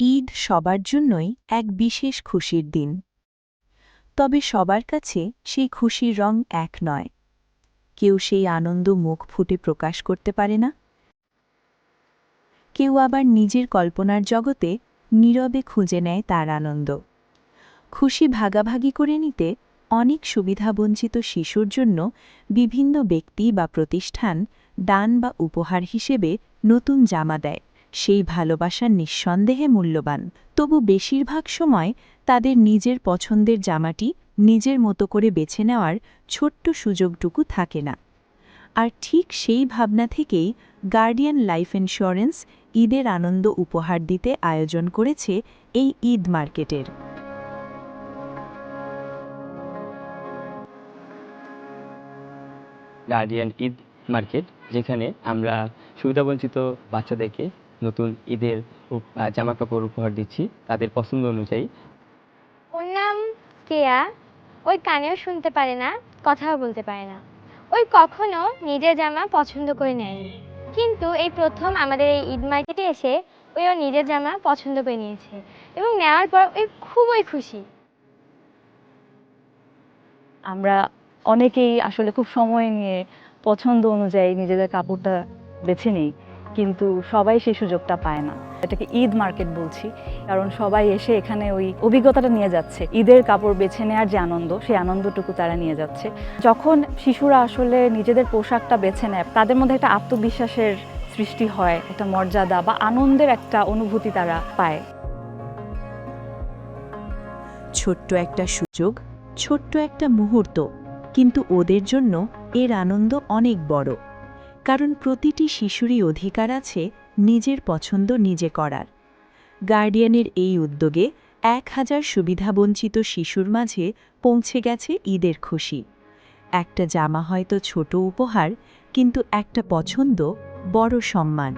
ঈদ সবার জন্যই এক বিশেষ খুশির দিন। তবে সবার কাছে সেই খুশির রং এক নয়। কেউ সেই আনন্দ মুখ ফুটে প্রকাশ করতে পারে না, কেউ আবার নিজের কল্পনার জগতে নীরবে খুঁজে নেয় তার আনন্দ। খুশি ভাগাভাগি করে নিতে অনেক সুবিধাবঞ্চিত শিশুর জন্য বিভিন্ন ব্যক্তি বা প্রতিষ্ঠান দান বা উপহার হিসেবে নতুন জামা দেয়। সেই ভালোবাসা নিঃসন্দেহে মূল্যবান, তবু বেশিরভাগ সময় তাদের নিজের পছন্দের জামাটি নিজের মতো করে বেছে নেওয়ার ছোট্ট সুযোগটুকু থাকে না। আর ঠিক সেই ভাবনা থেকেই গার্ডিয়ান লাইফ ইন্স্যুরেন্স ঈদের আনন্দ উপহার দিতে আয়োজন করেছে এই ঈদ মার্কেটের। গার্ডিয়ান ঈদ মার্কেট, যেখানে আমরা সুবিধাবঞ্চিত বাচ্চাদেরকে নতুন ঈদের জামা কাপড় উপহার দিচ্ছি তাদের পছন্দ অনুযায়ী। ওর নাম কেয়া। ওই কানেও শুনতে পারে না, কথাও বলতে পারে না। ওই কখনো নিজের জামা পছন্দ করে নেয়নি, কিন্তু এই প্রথম আমাদের এই ঈদ মার্কেটে এসে ওর নিজের জামা পছন্দ করে নিয়েছে এবং নেওয়ার পর ওই খুবই খুশি। আমরা অনেকেই আসলে খুব সময় নিয়ে পছন্দ অনুযায়ী নিজেদের কাপড়টা বেছে নিই, কিন্তু সবাই সেই সুযোগটা পায় না। এটাকে ঈদ মার্কেট বলছি, কারণ সবাই এসে এখানে ওই অভিজ্ঞতাটা নিয়ে যাচ্ছে। ঈদের কাপড় বেছে নেওয়ার যে আনন্দ, সেই আনন্দটুকু তারা নিয়ে যাচ্ছে। যখন শিশুরা আসলে নিজেদের পোশাকটা বেছে নেয়, তাদের মধ্যে একটা আত্মবিশ্বাসের সৃষ্টি হয়, একটা মর্যাদা বা আনন্দের একটা অনুভূতি তারা পায়। ছোট্ট একটা সুযোগ, ছোট্ট একটা মুহূর্ত, কিন্তু ওদের জন্য এর আনন্দ অনেক বড়। কারণ প্রতিটি শিশুরই অধিকার আছে নিজের পছন্দ নিজে করার। গার্ডিয়ানের এই উদ্যোগে 1000 সুবিধাবঞ্চিত শিশুর মাঝে পৌঁছে গেছে ঈদের খুশি। একটা জামা হয়তো ছোট উপহার, কিন্তু একটা পছন্দ বড় সম্মান।